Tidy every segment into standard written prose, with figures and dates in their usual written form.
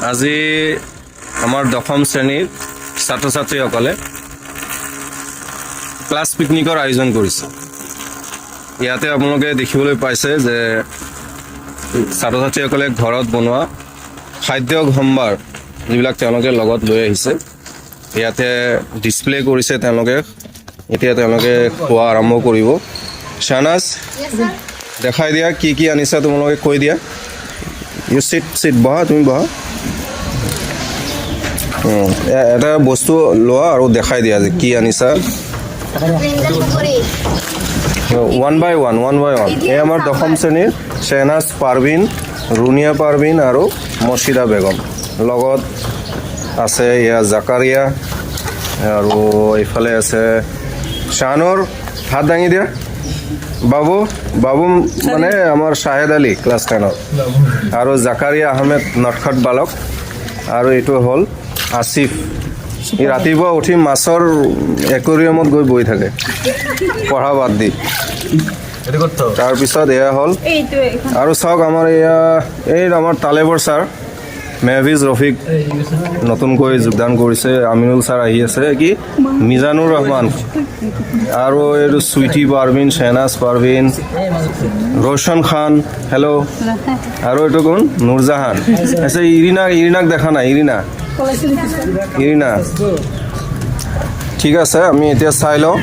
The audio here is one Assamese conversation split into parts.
আজি আমাৰ 10ম শ্ৰেণীৰ ছাত্ৰ ছাত্ৰীসকলে ক্লাছ পিকনিকৰ আয়োজন কৰিছে। ইয়াতে আপোনালোকে দেখিবলৈ পাইছে যে ছাত্ৰ ছাত্ৰীসকলে ঘৰত বনোৱা খাদ্য সম্ভাৰ যিবিলাক তেওঁলোকে লগত লৈ আহিছে ইয়াতে ডিছপ্লে কৰিছে। তেওঁলোকে এতিয়া তেওঁলোকে খোৱা আৰম্ভ কৰিব। শাহনাজ, দেখাই দিয়া কি কি আনিছা, তোমালোকে কৈ দিয়া। ইউ চিট বহা, তুমি বহা। এটা বস্তু লোৱা আৰু দেখাই দিয়া যে কি আনিছা। One buy one. এই আমাৰ 10ম শ্ৰেণীৰ শ্বাহনাজ পাৰভিন, ৰুনিয়া পাৰভিন আৰু মৰ্চিদা বেগম। লগত আছে এয়া জাকাৰিয়া আৰু এইফালে আছে শাহানুৰ। হাত দাঙি দিয়া। বাবু মানে আমাৰ শ্বাহেদ আলী ক্লাছ 10ৰ, আৰু জাকাৰিয়া আহমেদ নটখট বালক, আৰু এইটো হ'ল আসিফ। ই ৰাতিপুৱা উঠি মাছৰ একুৰিয়ামত গৈ বহি থাকে পঢ়া বাদ দি। তাৰপিছত এয়া হ'ল আৰু চাওক আমাৰ এই আমাৰ তালেবৰ ছাৰ, মেহভিজ ৰফিক নতুনকৈ যোগদান কৰিছে। আমিনুল ছাৰ আহি আছে, কি মিজানুৰ ৰহমান, আৰু এইটো চুইটি পাৰভিন, শ্বাহনাজ পাৰভিন, ৰোশন খান, হেল্ল', আৰু এইটো কোন, নুৰজাহান। আছে ইৰিনাক দেখা নাই, ইৰিনা। ঠিক আছে, আমি এতিয়া চাই লওঁ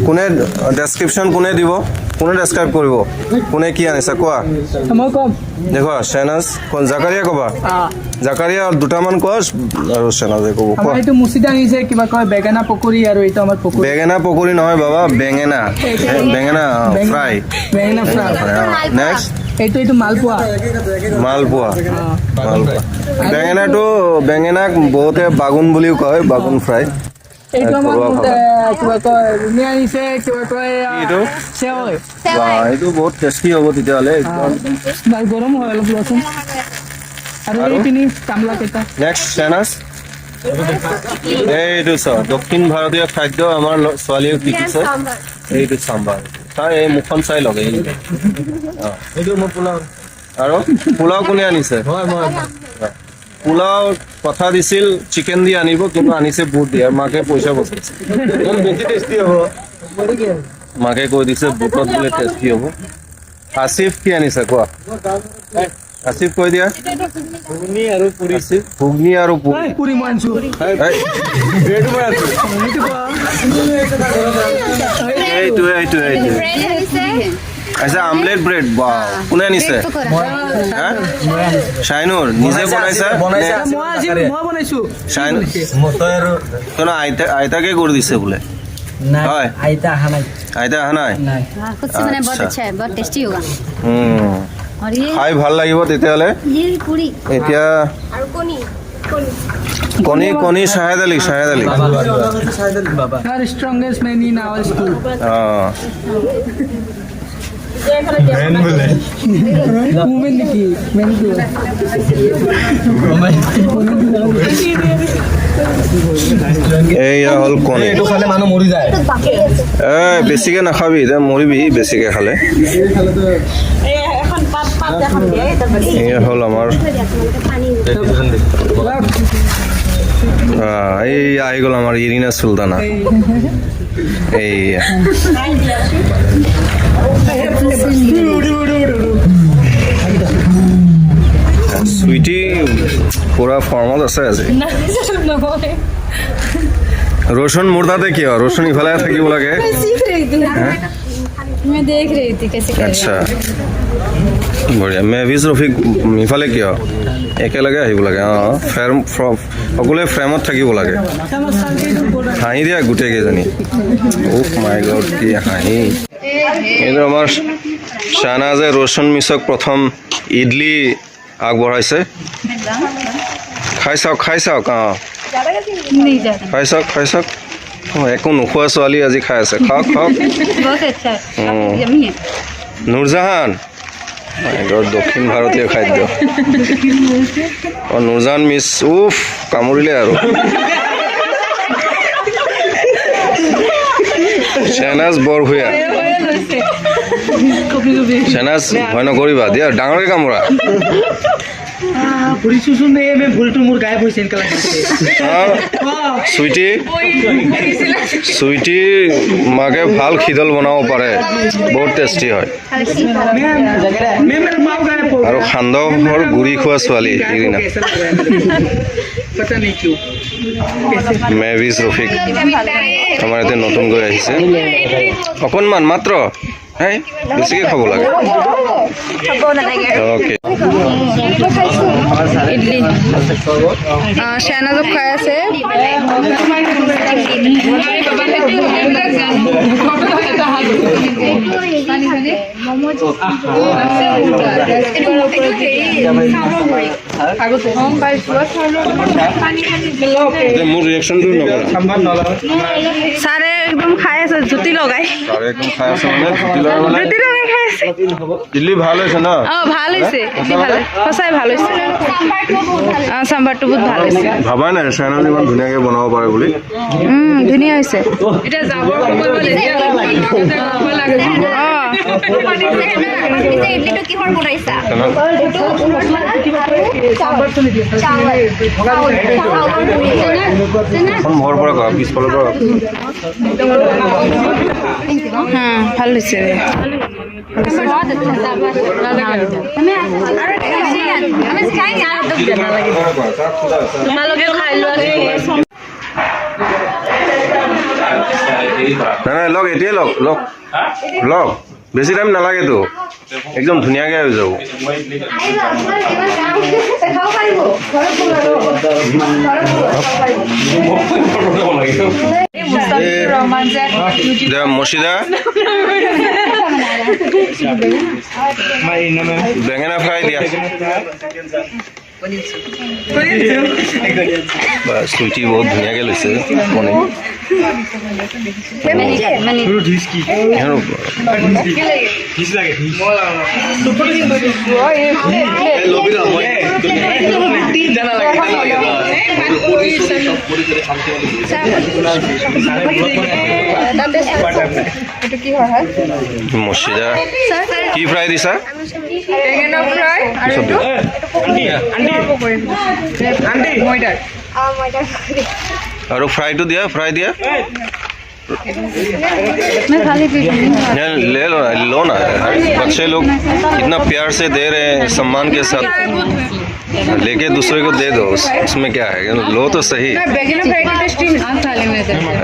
কোনে ডেছক্ৰিপশ্যন কোনে দিব, কোনে ডেছক্ৰাইব কৰিব, কোনে কি আনিছে কোৱা। দেখুৱা শ্বাহনাজ, জাকাৰিয়া ক'বা। জাকাৰিয়া দুটামান কোৱা আৰু শ্বাহনাজে ক'ব। এইটো মুচিদা আনিছে, কিবা কয় বেঙেনা পকৰি, আৰু এইটো আমাৰ পকৰি। বেঙেনা পকৰি নহয় বাবা, বেঙেনা ফ্ৰাই। নেক্সট এইটো মালপোৱা। বেঙেনাক বহুতে বাগুন বুলিও কয়, বাগুন ফ্ৰাই। এইটো আমাৰ কিবা কয় ৰুমি আনিছে, কিবা কয় চেৱাই। এইটো বহুত টেষ্টি হ'ব তেতিয়াহ'লে। গৰম হয় অলপ লোৱাচোন। আৰু এইপিনি কামলা কেইটা। নেক্সট শ্বাহনাজ, এইটো চাওঁ দক্ষিণ ভাৰতীয় খাদ্য আমাৰ ছোৱালীয়ে শিকিছে। এইটো চাম্বাৰ। তাৰ এই মুখখন চাই লগে। আৰু পোলাও কোনে আনিছে? পোলাও কথা দিছিল চিকেন দি আনিব, কিন্তু আনিছে বুট দিয়ে। মাকে পইচা বচাইছে, মাকে কৈ দিছে বুটত বোলে টেষ্টি হ'ব। আসিফ কি আনিছে কোৱা, আসিফ কৈ দিয়া। ঘুগনি আৰু পুৰি। এইটো আচ্ছা, আমলেট ব্ৰেড। বা কোনে আনিছে? শাইনুৰ নিজে বনাইছা? আইতাকে কৰি দিছে বোলে। হয়, আইতা অহা নাই। খাই ভাল লাগিব তেতিয়াহ'লে। এতিয়া কণী Shahed Ali. strongest man in our school. Women niki men ko এয়া হ'ল কণী। এইটো খালে মানুহ মৰি যায়। বেছিকে নাখাবি, মৰিবি বেছিকে খালে। এয়া হ'ল আমাৰ এই আহি গ'ল আমাৰ ইৰিনা চুলতানা। এইয়া চুইটি পুৰা ফৰ্মত আছে আজি। ৰোশন মোৰ তাতে কিয়? ৰোশন ইফালে থাকিব লাগে। আচ্ছা বঢ়িয়া। মেহভিজ ৰফিক ইফালে কিয়? একেলগে আহিব লাগে। সকলোৱে ফ্ৰেমত থাকিব লাগে। হাঁহি দিয়া গোটেই কেইজনী। উফ মাই গড, কি হাঁহি। এইটো আমাৰ শ্বাহনাজে ৰোশন মিছক প্ৰথম ইডলি আগবঢ়াইছে। খাই চাওক। খাই চাওক। একো নোখোৱা ছোৱালী আজি খাই আছে। খাওক। নুৰজাহান, দক্ষিণ ভাৰতীয় খাদ্য। নুৰজাহান মিছ, উফ কামুৰিলে আৰু। শ্বেহনাজ বৰভূঞা শ্বেহনাজ ভয় নকৰিবা দিয়া ডাঙৰকৈ কামোৰা ফুৰিছোচোন এই ভুলটো মোৰ গায়ব হৈছে এনেকৈ লাগিছে চুইটিৰ মাকে ভাল খিদল বনাব পাৰে বহুত টেষ্টি হয় আৰু সান্দহৰ গুৰি খোৱা ছোৱালী ইৰিনা पता नहीं क्यों মেভিজ ৰফিক আমাৰ ইয়াতে নতুনকৈ আহিছে অকণমান মাত্ৰ হে বেছিকৈ খাব লাগে অ'কে ইডলি শ্বেহনাজক খুৱাই আছে মোৰ ৰিয়েকশ্যনটো নকৰা ছাৰে একদম খাই আছে জুতি লগাই তাৰে একদম খাই আছে মানে জুতি লগাই খাই আছে দিল্লী ভাল হৈছে ন ভাল হৈছে ইডলি ভাল সঁচাই ভাল হৈছে চাম্বাৰটো বহুত ভাল হৈছে ভাবাই নাই শ্বেহনাজ ইমান ধুনীয়াকৈ বনাব পাৰে বুলি ধুনীয়া হৈছে এতিয়া যাবৰ ইডলিটো কিহৰ বনাইছা ঘৰৰ পৰা কৰা পিছফালৰ পৰা ভাল হৈছে তোমালোকে খাই লোৱা নাই লগ এতিয়াই লগ লগ লগ বেছি টাইম নালাগেতো একদম ধুনীয়াকৈ হৈ যাব মচিদা বেঙেনা ফ্ৰাই দিয়া চুইটি বহুত ধুনীয়াকৈ লৈছে বনাই মচিদা কি ফ্ৰাই দিছা আৰু ফ্ৰাইটো দিয়া ফ্ৰাই দিয়া ले लो ना बच्चे लोग इतना प्यार से दे रहे हैं सम्मान के साथ लेके दूसरे को दे दो उसमें क्या है लो तो सही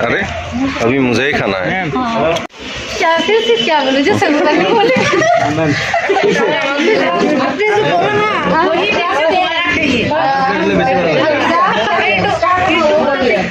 अरे अभी मुझे ही खाना है क्या फिर से क्या बोले जो सब बोले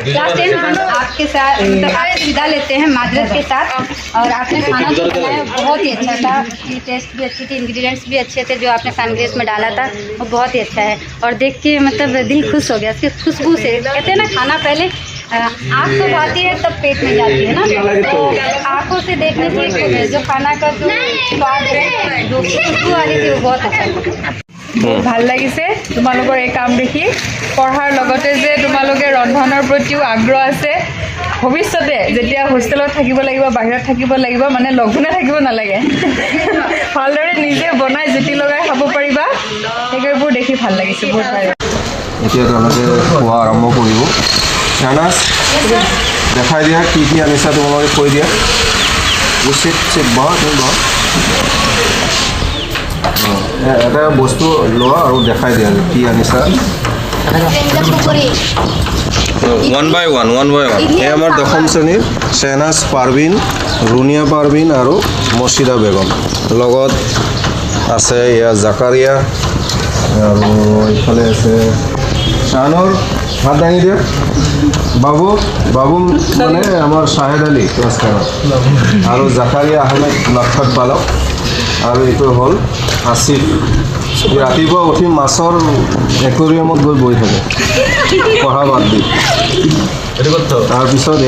लास्ट टाइम हम आपके साथ आपसे विदा लेते हैं माजरत के साथ और आपने खाना जो बनाया बहुत ही अच्छा था टेस्ट भी अच्छी थी इंग्रेडिएंट्स भी अच्छे थे जो आपने फैनग्रेस में डाला था वो बहुत ही अच्छा है और देख के मतलब दिल खुश हो गया उसकी खुशबू से कहते हैं ना खाना पहले आँख तो भाती है तब पेट में जाती है ना तो आँखों से देखने से जो खाना का जो स्वाद है जो खुशबू आ रही थी वो बहुत अच्छा था ভাল লাগিছে তোমালোকৰ এই কাম দেখি পঢ়াৰ লগতে যে তোমালোকে ৰন্ধনৰ প্ৰতিও আগ্ৰহ আছে ভৱিষ্যতে যেতিয়া হোষ্টেলত থাকিব লাগিব বাহিৰত থাকিব লাগিব মানে লঘোণে থাকিব নালাগে ভালদৰে নিজে বনাই জুতি লগাই খাব পাৰিবা সেইবোৰ দেখি ভাল লাগিছে বহুত ভাল এতিয়া তেওঁলোকে খোৱা আৰম্ভ কৰিব শ্বেহনাজ দেখাই দিয়া কি কি আনিছা তোমালোকে কৈ দিয়া চিট চিট বহা তুমি বহা এটা বস্তু লোৱা আৰু দেখাই দিয়া কি আনিছা ওৱান বাই ওৱান এই আমাৰ দশম শ্ৰেণীৰ শ্বেহনাজ পাৰভিন ৰুনিয়া পাৰভিন আৰু মচিদা বেগম লগত আছে এয়া জাকাৰিয়া আৰু এইফালে আছে শাহানুৰ হাত দাঙি দিয়া বাবু বাবু মানে আমাৰ শাহেদ আলী ক্লাছ 10 আৰু জাকাৰিয়া আহমেদ নক্ষত বালক আৰু এইটো হ'ল আসিফ ৰাতিপুৱা উঠি মাছৰ একুৰিয়ামত গৈ বহি থাকে পঢ়া বাদ দি তাৰপিছত